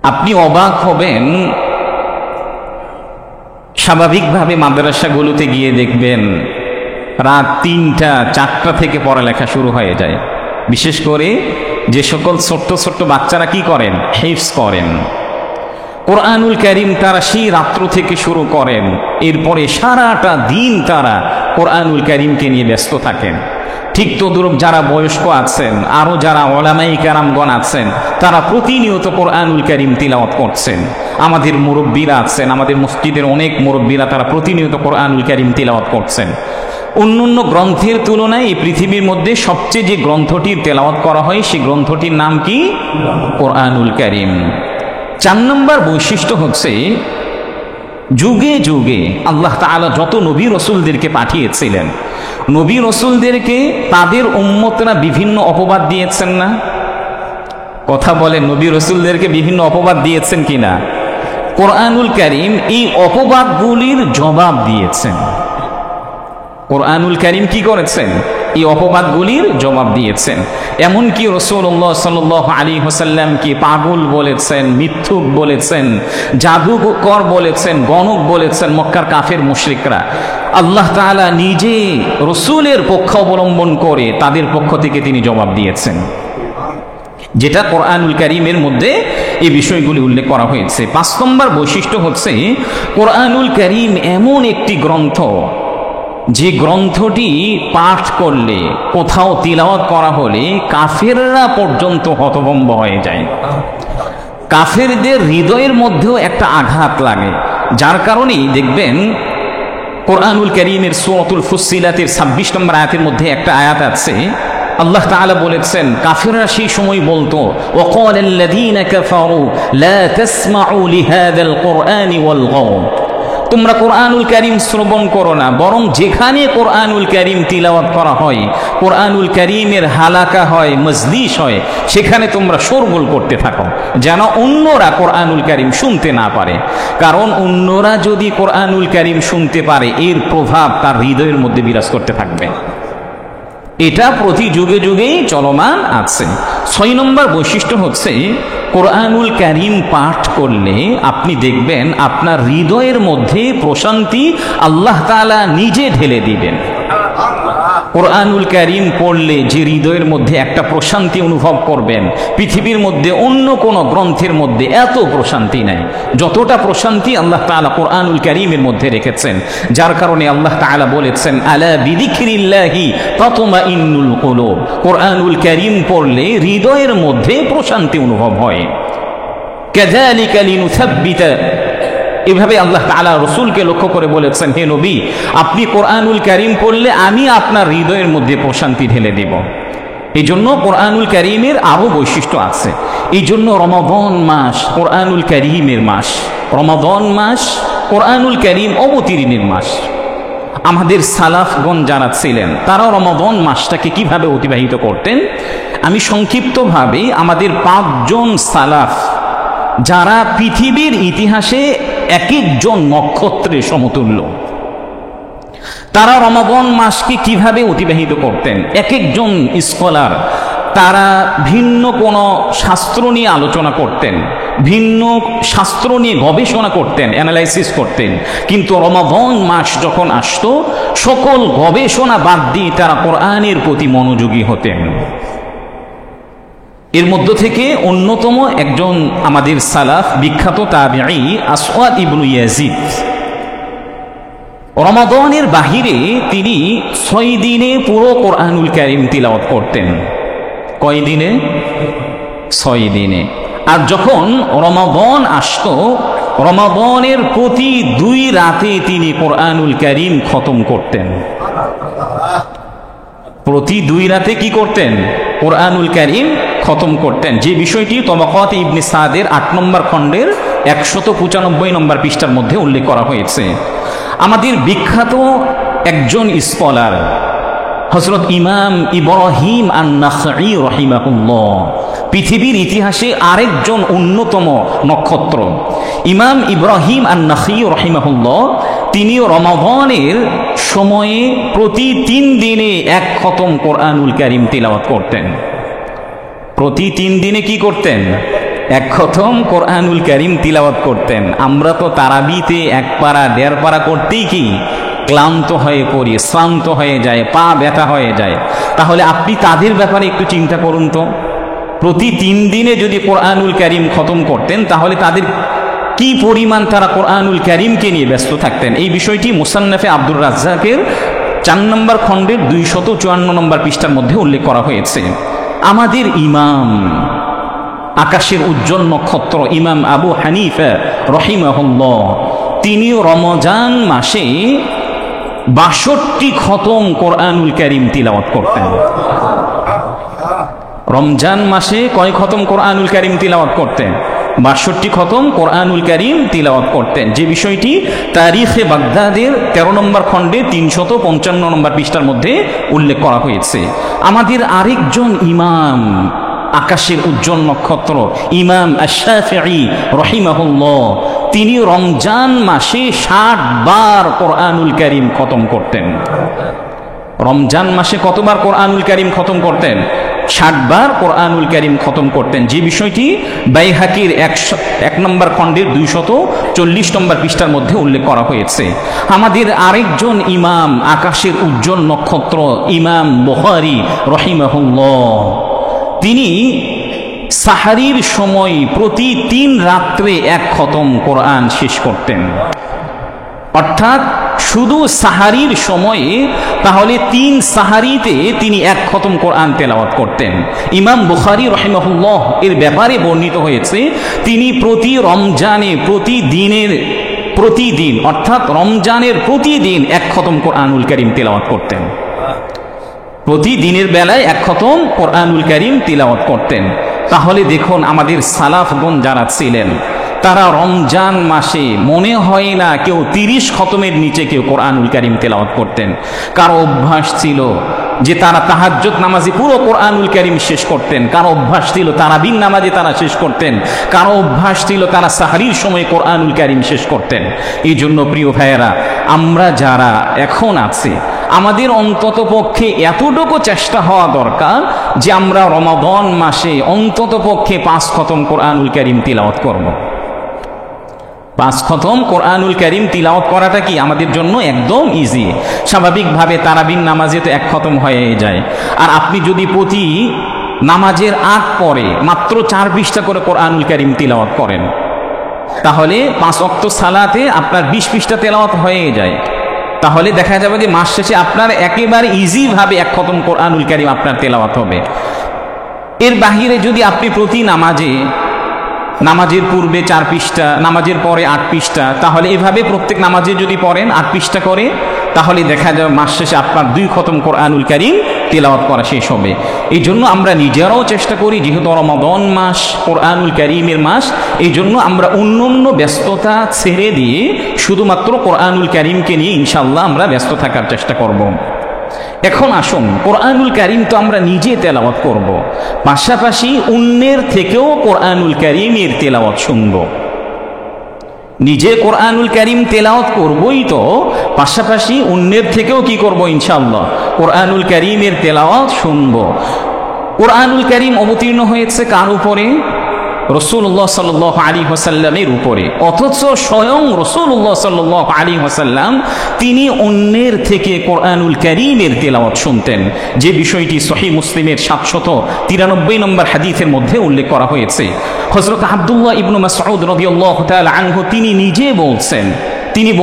আপনি অবাক হবেন, স্বাভাবিকভাবে মাদ্রাসাগুলোতে গিয়ে দেখবেন রাত 3টা 4টা থেকে পড়ালেখা শুরু হয়ে যায়। বিশেষ করে যে সকল ছোট্ট ছোট্ট বাচ্চারা কি করেন, হিফজ করেন কোরআনুল কারীম, তারা সেই রাত্র থেকে শুরু করেন, এরপরে সারাটা দিন তারা কোরআনুল কারীমকে নিয়ে ব্যস্ত থাকেন। ঠিক তদ্রূপ যারা বয়স্ক আছেন, আরও যারা উলামায়ে কেরামগণ আছেন, তারা প্রতিনিয়ত কোরআনুল কারীম তিলাওয়াত করছেন। আমাদের মুরব্বীরা আছেন, আমাদের মসজিদের অনেক মুরব্বীরা, তারা প্রতিনিয়ত কোরআনুল কারীম তিলাওয়াত করছেন। অন্যান্য গ্রন্থের তুলনায় এই পৃথিবীর মধ্যে সবচেয়ে যে গ্রন্থটির তেলাওয়াত করা হয় সেই গ্রন্থটির নাম কি? কোরআনুল কারীম। 4 নম্বর বৈশিষ্ট্য হচ্ছে, যুগে যুগে আল্লাহ তাআলা যত নবী রসুলদেরকে পাঠিয়েছিলেন, নবী রসুলদেরকে তাদের উম্মতরা বিভিন্ন অপবাদ দিয়েছেন না? কথা বলেন, নবী রসুলদেরকে বিভিন্ন অপবাদ দিয়েছেন কিনা? কোরআনুল কারীম এই অপবাদগুলির জবাব দিয়েছেন। কোরআনুল কারীম কি করেছেন? এই অপবাদগুলির জবাব দিয়েছেন। এমনকি রাসূলুল্লাহ সাল্লাল্লাহু আলাইহি ওয়াসাল্লামকে পাগল বলেছেন, মিথ্যুক বলেছেন, জাদুকর বলেছেন, গণক বলেছেন মক্কার কাফের মুশরিকরা। আল্লাহ তাআলা নিজে রসুলের পক্ষ অবলম্বন করে তাদের পক্ষ থেকে তিনি জবাব দিয়েছেন, যেটা কোরআনুল কারীমের মধ্যে এই বিষয়গুলি উল্লেখ করা হয়েছে। 5 নম্বর বৈশিষ্ট্য হচ্ছে, কোরআনুল কারীম এমন একটি গ্রন্থ যে গ্রন্থটি পাঠ করলে, কোথাও তিলাওয়াত করা হলে কাফেররা পর্যন্ত হতভম্ব হয়ে যায়। কাফেরদের হৃদয়ের মধ্যেও একটা আঘাত লাগে, যার কারণেই দেখবেন কোরআনুল কারীমের সূরাতুল ফুসসিলাতের 26 নম্বর আয়াতের মধ্যে একটা আয়াত আছে, আল্লাহ তাআলা বলেছেন, কাফেররা সেই সময় বলতো, ওয়াকালাল্লাযীনা কাফারু লা তাসমাউ লিহাযাল কুরআনি ওয়ালগাউ, তোমরা কোরআনুল কারীম শ্রবণ করো না, বরং যেখানে কোরআনুল কারীম তিলাওয়াত করা হয়, কোরআনুল কারীমের হালাকা হয়, মজলিস হয়, সেখানে তোমরা শোরগোল করতে থাকো, যেন অন্যরা কোরআনুল কারীম শুনতে না পারে। কারণ অন্যরা যদি কোরআনুল কারীম শুনতে পারে, এর প্রভাব তার হৃদয়ের মধ্যে বিরাজ করতে থাকবে। এটা প্রতি যুগে যুগেই চলমান আছে। 6 নম্বর বৈশিষ্ট্য হচ্ছে, কোরআনুল কারীম পাঠ করলে আপনি দেখবেন আপনার হৃদয়ের মধ্যে প্রশান্তি আল্লাহ তাআলা নিজে ঢেলে দিবেন। কোরআনুল কারীম পড়লে যে হৃদয়ের মধ্যে একটা প্রশান্তি অনুভব করবেন, পৃথিবীর মধ্যে অন্য কোনো গ্রন্থের মধ্যে এত প্রশান্তি নাই যতটা প্রশান্তি আল্লাহ তাআলা কোরআনুল কারীমের মধ্যে রেখেছেন। যার কারণে আল্লাহ তাআলা বলেছেন, আলা বিযিকরিল্লাহি তাতমাইন্নুল কুলুব, কোরআনুল কারীম পড়লে হৃদয়ের মধ্যে প্রশান্তি অনুভব হয়। কাযালিকা লিনুসাব্বিতা, এভাবে আল্লাহ তাআলা রসুলকে লক্ষ্য করে বলেছেন, হে নবী, আপনি কোরআনুল কারীম পড়লে আমি আপনার হৃদয়ের মধ্যে প্রশান্তি ঢেলে দেব। এই জন্য কোরআনুল কারীমের আরও বৈশিষ্ট্য আছে। এই জন্য রমাদান মাস কোরআনুল কারীমের মাস, রমাদান মাস কোরআনুল কারীম অবতীর্ণের মাস। আমাদের সালাফগণ যারা ছিলেন, তারা রমাদান মাসটাকে কিভাবে অতিবাহিত করতেন, আমি সংক্ষিপ্তভাবে আমাদের 5 জন সালাফ, যারা পৃথিবীর ইতিহাসে এক একজন নক্ষত্রের সমতুল্য, তারা রমাদান মাসকে কিভাবে অতিবাহিত করতেন। এক একজন স্কলার, তারা ভিন্ন কোনো শাস্ত্র নিয়ে আলোচনা করতেন, ভিন্ন শাস্ত্র নিয়ে গবেষণা করতেন, অ্যানালাইসিস করতেন, কিন্তু রমাদান মাস যখন আসতো, সকল গবেষণা বাদ দিয়ে তারা কোরআনের প্রতি মনোযোগী হতেন। এর মধ্য থেকে অন্যতম একজন আমাদের সালাফ, বিখ্যাত তাবিঈ আসওয়াদ ইবনু ইয়াজিদ, রমাদানের বাহিরে তিনি 6 দিনে পুরো কোরআনুল কারীম তিলাওয়াত করতেন। কয় দিনে? 6 দিনে। আর যখন রমাদান আসতো, রমাদানের প্রতি 2 রাতে তিনি কোরআনুল কারীম খতম করতেন। প্রতি 2 রাতে কি করতেন? কোরআনুল কারীম খতম করতেন। যে বিষয়টি তবাকাত ইবনে সাদের 8 নম্বর খণ্ডের 195 নম্বর পৃষ্ঠার মধ্যে উল্লেখ করা হয়েছে। আমাদের বিখ্যাত একজন স্কলার হযরত ইমাম ইব্রাহিম আন-নাখঈ রাহিমাহুল্লাহ, পৃথিবীর ইতিহাসে আরেকজন অন্যতম নক্ষত্র। ইমাম ইব্রাহিম আন-নাখঈ রাহিমাহুল্লাহ, তিনি রমাদানের সময়ে প্রতি 3 দিনে 1 খতম কোরআনুল কারীম তিলাওয়াত করতেন। প্রতি 3 দিনে কি করতেন? এক খতম কোরআনুল কারীম তিলাওয়াত করতেন। আমরা তো তারাবিতে এক পারা দেড় পারা করতেই কি ক্লান্ত হয়ে পড়ি, শ্রান্ত হয়ে যায়, পা ব্যথা হয়ে যায়। তাহলে আপনি তাদের ব্যাপারে একটু চিন্তা করুন তো, প্রতি 3 দিনে যদি কোরআনুল কারীম খতম করতেন তাহলে তাদের কি পরিমাণ তারা কোরআনুল কারীমকে নিয়ে ব্যস্ত থাকতেন। এই বিষয়টি মুসান্নাফে আব্দুর রাজ্জাকের 4 নম্বর খণ্ডের 254 নম্বর পৃষ্ঠার মধ্যে উল্লেখ করা হয়েছে। আমাদের ইমাম, আকাশের উজ্জ্বল নক্ষত্র ইমাম আবু হানিফা রহিমাহুল্লাহ, তিনি রমজান মাসে 62 খতম কোরআনুল কারীম তিলাওয়াত করতেন। রমজান মাসে কয় খতম কোরআনুল কারীম তিলাওয়াত করতেন? 62 খতম কোরআনুল কারীম তিলাওয়াত করতেন, যে বিষয়টি তারিখে বাগদাদের 13 নম্বর খণ্ডে 355 নম্বর পৃষ্ঠার মধ্যে উল্লেখ করা হয়েছে। আমাদের আরেকজন ইমাম, আকাশের উজ্জ্বল নক্ষত্র ইমাম আশ-শাফিঈ রহিমাহুল্লাহ, তিনি রমজান মাসে 60 বার কোরআনুল কারীম খতম করতেন। রমজান মাসে কতবার কোরআনুল কারীম খতম করতেন? 60 বার কোরআনুল কারীম খতম করতেন, যে বিষয়টি বাইহাকির 1 নম্বর খণ্ডের 240 নম্বর পৃষ্ঠার মধ্যে উল্লেখ করা হয়েছে। আমাদের আরেকজন ইমাম, আকাশের উজ্জ্বল নক্ষত্র ইমাম বুখারী রহিমাহুল্লাহ, তিনি সাহারির সময় প্রতি 3 রাত্রে 1 খতম কোরআন শেষ করতেন। অর্থাৎ শুধু সাহারির সময়ে তাহলে 3 সাহারিতে তিনি 1 খতম কোরআন তেলাওয়াত করতেন। ইমাম বুখারী রাহিমাহুল্লাহ এর ব্যাপারে বর্ণিত হয়েছে, তিনি প্রতি রমজানে প্রতিদিন অর্থাৎ রমজানের প্রতিদিন 1 খতম কোরআনুল কারীম তেলাওয়াত করতেন। প্রতিদিনের বেলায় 1 খতম কোরআনুল কারীম তিলাওয়াত করতেন। তাহলে দেখুন আমাদের সালাফগণ যারা ছিলেন, তারা রমজান মাসে মনে হয় না কেউ 30 খতমের নিচে কেউ কোরআনুল কারীম তেলাওয়াত করতেন। কারো অভ্যাস ছিল যে তারা তাহাজ্জুদ নামাজে পুরো কোরআনুল কারীম শেষ করতেন, কারো অভ্যাস ছিল তারাবির নামাজে তারা শেষ করতেন, কারো অভ্যাস ছিল তারা সাহরির সময় কোরআনুল কারীম শেষ করতেন। এই জন্য প্রিয় ভাইয়েরা, আমরা যারা এখন আছি, আমাদের অন্তত পক্ষে এতটুকু চেষ্টা হওয়া দরকার যে আমরা রমাদান মাসে অন্তত পক্ষে 5 খতম কোরআনুল কারীম তিলাওয়াত করব। 5 খতম কোরআনুল কারীম তিলাওয়াত করাটা কি আমাদের জন্য একদম ইজি। স্বাভাবিকভাবে তারাবির নামাজে তো 1 খতম হয়ে যায়, আর আপনি যদি প্রতি নামাজের আগ পরে মাত্র 4 পৃষ্ঠা করে কোরআনুল কারীম তিলাওয়াত করেন, তাহলে 5 ওয়াক্ত সালাতে আপনার 20 পৃষ্ঠা তেলাওয়াত হয়ে যায়। তাহলে দেখা যাবে যে মাস শেষে আপনার একেবারে ইজিভাবে 1 খতম কোরআনুল কারীম আপনার তেলাওয়াত হবে। এর বাহিরে যদি আপনি প্রতি নামাজের পূর্বে 4 পৃষ্ঠা, নামাজের পরে 8 পৃষ্ঠা, তাহলে এভাবে প্রত্যেক নামাজে যদি পড়েন 8 পৃষ্ঠা করে, তাহলে দেখা যাবে মাস শেষে আপনার 2 খতম কোরআনুল কারীম তেলাওয়াত করা শেষ হবে। এই জন্য আমরা নিজেরাও চেষ্টা করি, যেহেতু রমাদান মাস কোরআনুল কারীমের মাস, এই জন্য আমরা অন্যান্য ব্যস্ততা ছেড়ে দিয়ে শুধুমাত্র কোরআনুল কারীমকে নিয়ে ইনশাআল্লাহ আমরা ব্যস্ত থাকার চেষ্টা করব। এখন আসুন, কোরআনুল কারীম তো আমরা নিজে তেলাওয়াত করব, পাশাপাশি অন্যের থেকেও কোরআনুল কারীমের তেলাওয়াত শুনব। নিজে কোরআনুল কারীম তেলাওয়াত করবই তো, পাশাপাশি অন্যের থেকেও কি করব ইনশাআল্লাহ, কোরআনুল কারীমের তেলাওয়াত শুনব। কোরআনুল কারীম অবতীর্ণ হয়েছে কার উপরে? রাসূলুল্লাহ সাল্লাল্লাহু আলাইহি ওয়াসাল্লামের উপরে। অথচ স্বয়ং রাসূলুল্লাহ সাল্লাল্লাহু আলাইহি ওয়াসাল্লাম তিনি অন্যের থেকে কোরআনুল কারীমের তেলাওয়াত শুনতেন, যে বিষয়টি সহিহ মুসলিমের 793 নম্বর হাদিসের মধ্যে উল্লেখ করা হয়েছে। হযরত আব্দুল্লাহ ইবনে মাসউদ রাদিয়াল্লাহু তাআলা আনহু তিনি নিজে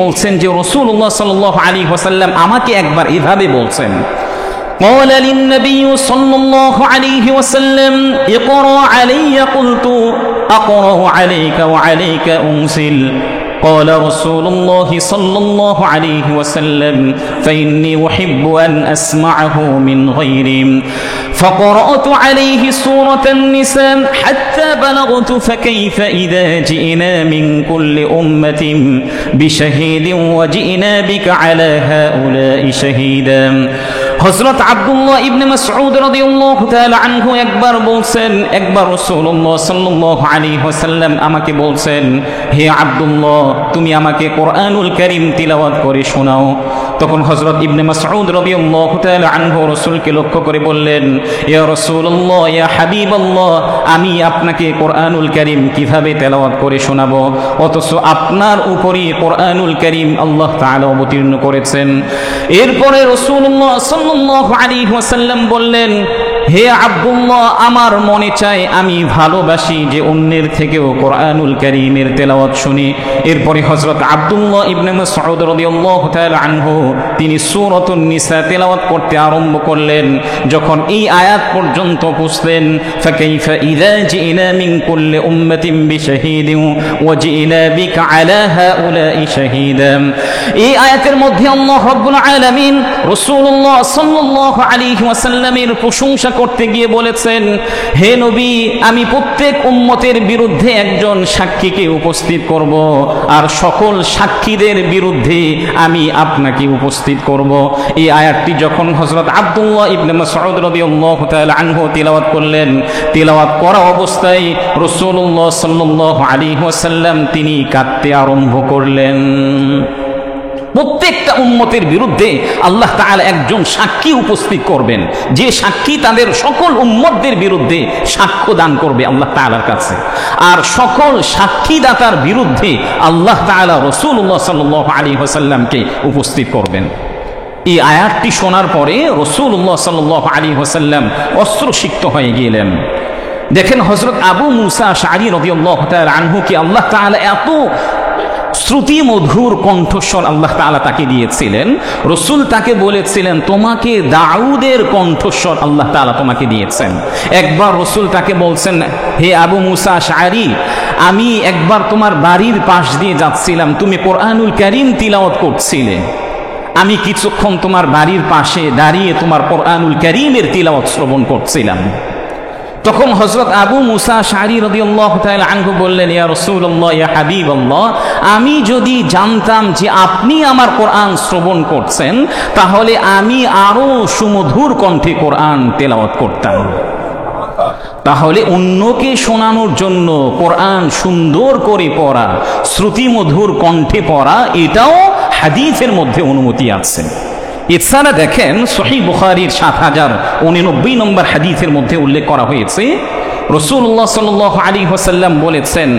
বলছেন যে রাসূলুল্লাহ সাল্লাল্লাহু আলাইহি ওয়াসাল্লাম আমাকে একবার এভাবে বলছেন, قال للنبي صلى الله عليه وسلم اقرأ علي قلت أقرأ عليك وعليك أنزل قال رسول الله صلى الله عليه وسلم فإني أحب أن أسمعه من غيري فقرأت عليه سورة النساء حتى بلغت فكيف إذا جئنا من كل أمة بشهيد وجئنا بك على هؤلاء شهيدا। হযরত আব্দুল্লাহ ইবনে মাসউদ রাদিয়াল্লাহু তাআলা আনহু একবার রাসূলুল্লাহ সাল্লাল্লাহু আলাইহি ওয়াসাল্লাম আমাকে বলছেন, হে আব্দুল্লাহ, তুমি আমাকে কোরআনুল কারীম তিলাওয়াত করে শোনাও। তখন হযরত ইবনে মাসউদ রাদিয়াল্লাহু তাআলা আনহু রাসূলকে লক্ষ্য করে বললেন, ইয়া রাসূলুল্লাহ, ইয়া হাবিবাল্লাহ, আমি আপনাকে কোরআনুল কারীম কিভাবে তেলাওয়াত করে শোনাবো, অথচ আপনার উপরই কোরআনুল কারীম আল্লাহ তাআলা অবতীর্ণ করেছেন। এরপরে রাসূলুল্লাহ সাল্লাল্লাহু আলাইহি ওয়াসাল্লাম বললেন, হে আব্দুল্লাহ, আমার মনে চায়, আমি ভালোবাসি যে অন্যের থেকেও কোরআনুল কারীমের তেলাওয়াত শুনি। এরপরে হযরত আব্দুল্লাহ ইবনে মাসউদ রাদিয়াল্লাহু তাআলা আনহু তিনি সূরাতুন নিসা তেলাওয়াত করতে আরম্ভ করলেন। যখন এই আয়াত পর্যন্ত পৌঁছলেন, ফাকাইফা ইযা জিনা মিন কুল্লি উম্মাতিন বিশাহীদিন ওয়া জিনা বিকা আলা হাউলাই শাহীদা, এই আয়াতের মধ্যে আল্লাহ রাব্বুল আলামিন রাসূলুল্লাহ সাল্লাল্লাহু আলাইহি ওয়াসাল্লামের প্রশংসা করতে গিয়ে বলেছেন, হে নবী, আমি প্রত্যেক উম্মতের বিরুদ্ধে একজন সাক্ষীকে উপস্থিত করব, আর সকল সাক্ষীদের বিরুদ্ধে আমি আপনাকে উপস্থিত করব। এই আয়াতটি যখন হযরত আব্দুল্লাহ ইবনে মাসউদ রাদিয়াল্লাহু তাআলা আনহু তিলাওয়াত করলেন, তিলাওয়াত করা অবস্থায় রাসূলুল্লাহ সাল্লাল্লাহু আলাইহি ওয়াসাল্লাম তিনি কাঁদতে আরম্ভ করলেন। প্রত্যেকটা উম্মতের বিরুদ্ধে আল্লাহ তাআলা একজন সাক্ষী উপস্থিত করবেন, যে সাক্ষী তাদের সকল উম্মতদের বিরুদ্ধে সাক্ষ্য দান করবে আল্লাহ তাআলার কাছে। আর সকল সাক্ষীদাতার বিরুদ্ধে আল্লাহ তাআলা রাসূলুল্লাহ সাল্লাল্লাহু আলাইহি ওয়াসাল্লামকে উপস্থিত করবেন। এই আয়াতটি শোনার পরে রাসূলুল্লাহ সাল্লাল্লাহু আলাইহি ওয়াসাল্লাম অস্ত্রসিক্ত হয়ে গেলেন। দেখেন, হযরত আবু মুসা আশআরী রাদিয়াল্লাহু তাআলা আনহুকে আল্লাহ তাআলা এত শ্রুতি মধুর কণ্ঠস্বর আল্লাহ তাআলা তাকে দিয়েছিলেন। রাসূল তাকে বলেছিলেন, তোমাকে দাউদের কণ্ঠস্বর আল্লাহ তাআলা তোমাকে দিয়েছেন। একবার রাসূল তাকে বলছেন, হে আবু মুসা আশআরী, আমি একবার তোমার বাড়ির পাশ দিয়ে যাচ্ছিলাম, তুমি কোরআনুল কারীম তিলাওয়াত করছিলে, আমি কিছুক্ষণ তোমার বাড়ির পাশে দাঁড়িয়ে তোমার কোরআনুল কারীমের তিলাওয়াত শ্রবণ করছিলাম। তখন হযরত আবু মুসা আশআরী রাদিয়াল্লাহু তাআলা আনহু বললেন, ইয়া রাসূলুল্লাহ, ইয়া হাবিবাল্লাহ, আমি যদি জানতাম যে আপনি আমার কোরআন শ্রবণ করছেন, তাহলে আমি আরো সুমধুর কণ্ঠে কোরআন তেলাওয়াত করতাম। তাহলে অন্যকে শোনানোর জন্য কোরআন সুন্দর করে পড়া, শ্রুতিমধুর কণ্ঠে পড়া, এটাও হাদিসের মধ্যে অনুমতি আছে। এছাড়া দেখেন, সহিহ বুখারীর ৭০৮৯ নম্বর হাদিসের মধ্যে উল্লেখ করা হয়েছে, রাসূলুল্লাহ সাল্লাল্লাহু আলাইহি ওয়াসাল্লাম বলেছেন,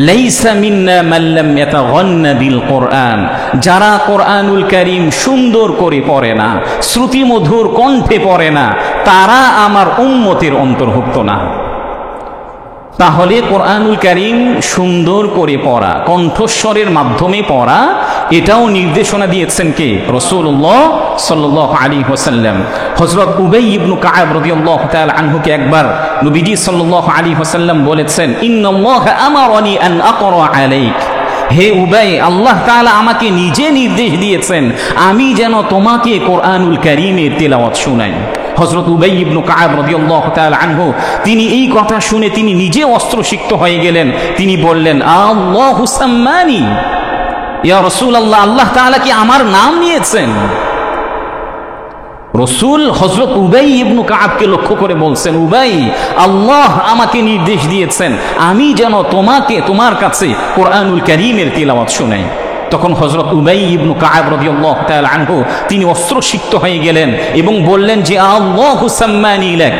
লাইসা মিন্না মান লাম ইয়াতাগান্না বিল কোরআন, যারা কোরআনুল কারীম সুন্দর করে পড়ে না, শ্রুতিমধুর কণ্ঠে পড়ে না, তারা আমার উম্মতের অন্তর্ভুক্ত না। তাহলে কোরআনুল কারীম সুন্দর করে পড়া, কণ্ঠস্বরের মাধ্যমে পড়া, এটাও নির্দেশনা দিয়েছেন কে? রাসূলুল্লাহ সাল্লাল্লাহু আলাইহি ওয়াসাল্লাম। হযরত উবাই ইবনে কাব রাদিয়াল্লাহু তাআলা আনহুকে একবার নবীজি সাল্লাল্লাহু আলাইহি ওয়াসাল্লাম বলেছেন, ইন্নাল্লাহা আমারানি আন আকরা আলাইক, হে উবাই, আল্লাহ তাআলা আমাকে নিজে নির্দেশ দিয়েছেন আমি যেন তোমাকে কোরআনুল কারীমের তিলাওয়াত শোনাই। হযরত উবাই ইবনে কাব রাদিয়াল্লাহু তাআলা আনহু তিনি এই কথা শুনে তিনি নিজে অস্ত্রসিক্ত হয়ে গেলেন। তিনি বললেন, আল্লাহু সাম্মানি, ইয়া রাসূলুল্লাহ, আল্লাহ তাআলা কি আমার নাম নিয়েছেন? রাসূল হযরত উবাই ইবনে কাবকে লক্ষ্য করে বলছেন, উবাই, আল্লাহ আমাকে নির্দেশ দিয়েছেন আমি যেন তোমার কাছে কোরআনুল কারীমের তিলাওয়াত শোনাই। তখন হযরত উবাই ইবনে কাব রাদিয়াল্লাহু তাআলা আনহু তিনি অস্ত্রসিক্ত হয়ে গেলেন এবং বললেন যে, আল্লাহু সাম্মানি লাক,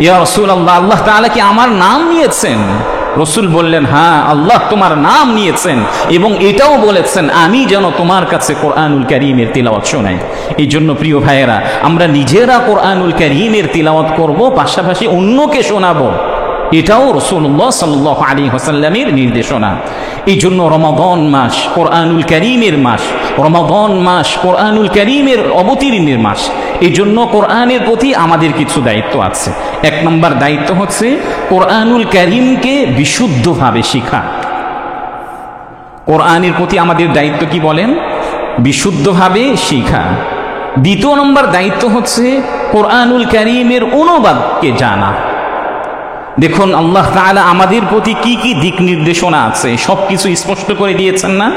ইয়া রাসূলুল্লাহ, আল্লাহ তাআলা কি আমার নাম নিয়েছেন? রাসূল বললেন, হ্যাঁ, আল্লাহ তোমার নাম নিয়েছেন এবং এটাও বলেছেন আমি যেন তোমার কাছে কোরআনুল কারীমের তিলাওয়াত শোনাই। এই জন্য প্রিয় ভাইয়েরা, আমরা নিজেরা কোরআনুল কারীমের তিলাওয়াত করব, পাশাপাশি অন্যকে শোনাবো, এটাও রাসূলুল্লাহ সাল্লাল্লাহু আলাইহি ওয়াসাল্লামের নির্দেশনা। এই জন্য রমাদান মাস কোরআনুল কারীমের মাস, রমাদান মাস কোরআনুল কারীমের অবতীর্ণের মাস। এই জন্য কোরআনের প্রতি আমাদের কিছু দায়িত্ব আছে। এক নম্বর দায়িত্ব হচ্ছে কোরআনুল কারীমকে বিশুদ্ধভাবে শেখা। কোরআনের প্রতি আমাদের দায়িত্ব কি বলেন? বিশুদ্ধভাবে শেখা। দ্বিতীয় নম্বর দায়িত্ব হচ্ছে কোরআনুল কারীমের অনুবাদকে জানা। দেখুন, আল্লাহ তাআলা আমাদের প্রতি কি কি দিক নির্দেশনা আছে সবকিছু স্পষ্ট করে দিয়েছেন না?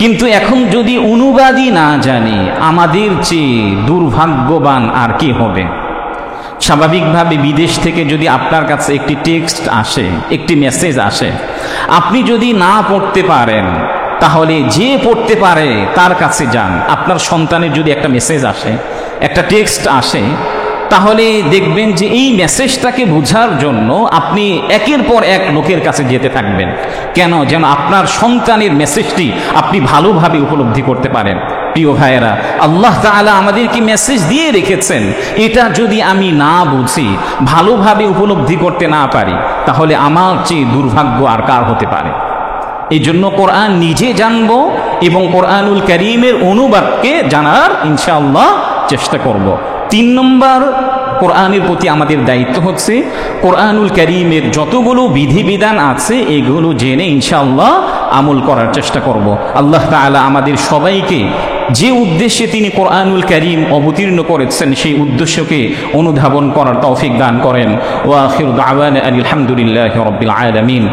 কিন্তু এখন যদি অনুবাদই না জানি, আমাদের চেয়ে দুর্ভাগ্যবান আর কি হবে? স্বাভাবিকভাবে বিদেশ থেকে যদি আপনার কাছে একটি টেক্সট আসে, একটি মেসেজ আসে, আপনি যদি না পড়তে পারেন, তাহলে যে পড়তে পারে তার কাছে যান। আপনার সন্তানের যদি একটা মেসেজ আসে, একটা টেক্সট আসে, তাহলে দেখবেন যে এই মেসেজটাকে বোঝার জন্য আপনি একের পর এক লোকের কাছে যেতে থাকবেন। কেন? যেন আপনার সন্তানের মেসেজটি আপনি ভালোভাবে উপলব্ধি করতে পারেন। প্রিয় ভাইয়েরা, আল্লাহ তাআলা আমাদেরকে মেসেজ দিয়ে রেখেছেন, এটা যদি আমি না বুঝি, ভালোভাবে উপলব্ধি করতে না পারি, তাহলে আমার চেয়ে দুর্ভাগ্য আর কার হতে পারে? এই জন্য কোরআন নিজে জানবো এবং কোরআনুল কারীমের অনুবাদকে জানার ইনশাআল্লাহ চেষ্টা করব। 3 নম্বর, কোরআনের প্রতি আমাদের দায়িত্ব হচ্ছে কোরআনুল কারীমের যতগুলো বিধিবিধান আছে এগুলো জেনে ইনশাআল্লাহ আমল করার চেষ্টা করব। আল্লাহ তাআলা আমাদের সবাইকে যে উদ্দেশ্যে তিনি কোরআনুল কারীম অবতীর্ণ করেছেন সেই উদ্দেশ্যকে অনুধাবন করার তৌফিক দান করেন। ওয়া আখিরু দাওয়ানা আলহামদুলিল্লাহি রাব্বিল আলামিন।